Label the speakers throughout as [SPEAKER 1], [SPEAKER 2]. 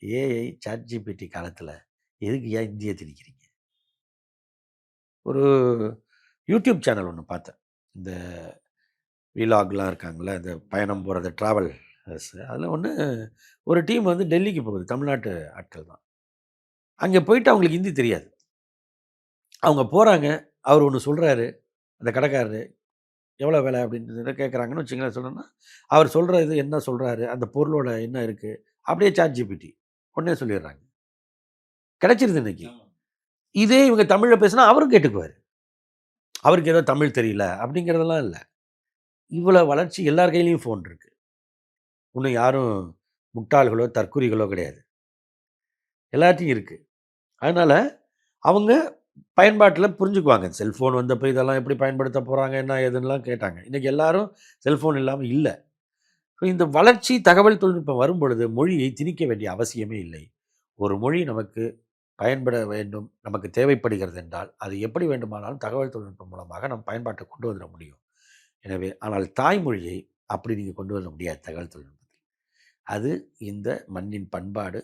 [SPEAKER 1] AI, ChatGPT காலத்தில் எதுக்கு ஏன் இந்திய திணிக்கிறீங்க? ஒரு யூடியூப் சேனல் ஒன்று பார்த்தேன். இந்த விலாக்லாம் இருக்காங்கள்ல, இந்த பயணம் போகிறது ட்ராவல்ஸ். அதில் ஒன்று ஒரு டீம் வந்து டெல்லிக்கு போகுது. தமிழ்நாட்டு ஆட்கள் தான். அங்கே போயிட்டு அவங்களுக்கு ஹிந்தி தெரியாது. அவங்க போகிறாங்க. அவர் ஒன்று சொல்கிறாரு. அந்த கடைக்காரரு, "எவ்வளோ விலை?" அப்படின்னு கேட்குறாங்கன்னு வச்சுங்களேன். சொல்லணும்னா, அவர் சொல்கிற இது என்ன சொல்கிறாரு, அந்த பொருளோட என்ன இருக்குது, அப்படியே ChatGPT உடனே சொல்லிடுறாங்க. கிடைச்சிருது இன்னைக்கு. இதே இவங்க தமிழ்ல பேசினா அவரும் கேட்டுக்குவாரு. அவருக்கு ஏதோ தமிழ் தெரியல அப்படிங்கிறதெல்லாம் இல்ல. இவ்வளோ வளர்ச்சி எல்லார் கையிலயும் ஃபோன் இருக்கு. இன்னும் யாரும் முட்டாள்களோ, தற்குறிகளோ கிடையாது. எல்லார்ட்டயும் இருக்கு. அதனால அவங்க பயன்பாட்டில புரிஞ்சுக்குவாங்க. செல்ஃபோன் வந்தப்ப இதெல்லாம் எப்படி பயன்படுத்த போறாங்க, என்ன ஏதுன்னுலாம் கேட்டாங்க. இன்னைக்கு எல்லாரும் செல்ஃபோன் இல்லாம இல்ல. இந்த வளர்ச்சி தகவல் தொழில்நுட்பம் வரும்பொழுது மொழியை திணிக்க வேண்டிய அவசியமே இல்லை. ஒரு மொழி நமக்கு பயன்பட வேண்டும், நமக்கு தேவைப்படுகிறது என்றால், அது எப்படி வேண்டுமானாலும் தகவல் தொழில்நுட்பம் மூலமாக நம் பயன்பாட்டுக்கு கொண்டு வந்துர முடியும். எனவே ஆனால் தாய்மொழியை அப்படி நீங்க கொண்டு வர முடியாது தகவல் தொழில்நுட்பத்தில். அது இந்த மண்ணின் பண்பாடு,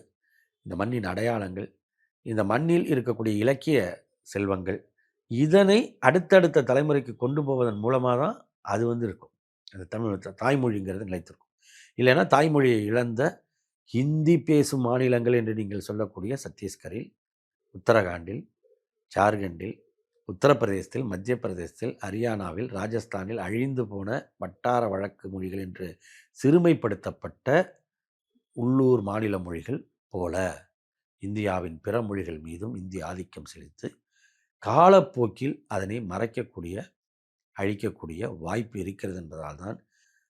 [SPEAKER 1] இந்த மண்ணின் அடையாளங்கள், இந்த மண்ணில் இருக்கக்கூடிய இலக்கிய செல்வங்கள், இதனை அடுத்தடுத்த தலைமுறைக்கு கொண்டு போவதன் மூலமா தான் அது வந்து இருக்கும். அந்த தமிழ் தாய்மொழிங்கிறது நிலைத்திருக்கும். இல்லைன்னா தாய்மொழியை இழந்த ஹிந்தி பேசும் மாநிலங்கள் என்று நீங்கள் சொல்லக்கூடிய சத்தீஸ்கரில், உத்தரகாண்டில், ஜார்க்கண்டில், உத்தரப்பிரதேசத்தில், மத்திய பிரதேசத்தில், ஹரியானாவில், ராஜஸ்தானில் அழிந்து போன வட்டார வழக்கு மொழிகள் என்று சிறுமைப்படுத்தப்பட்ட உள்ளூர் மாநில மொழிகள் போல இந்தியாவின் பிற மொழிகள் மீதும் இந்திய ஆதிக்கம் செலுத்தி காலப்போக்கில் அதனை மறைக்கக்கூடிய, அழிக்கக்கூடிய வாய்ப்பு இருக்கிறது என்பதால் தான்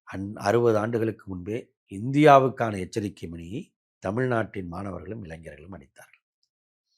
[SPEAKER 1] 60 ஆண்டுகளுக்கு முன்பே இந்தியாவுக்கான எச்சரிக்கை மணியை தமிழ்நாட்டின் மாணவர்களும் இளைஞர்களும் அடித்தார்கள்.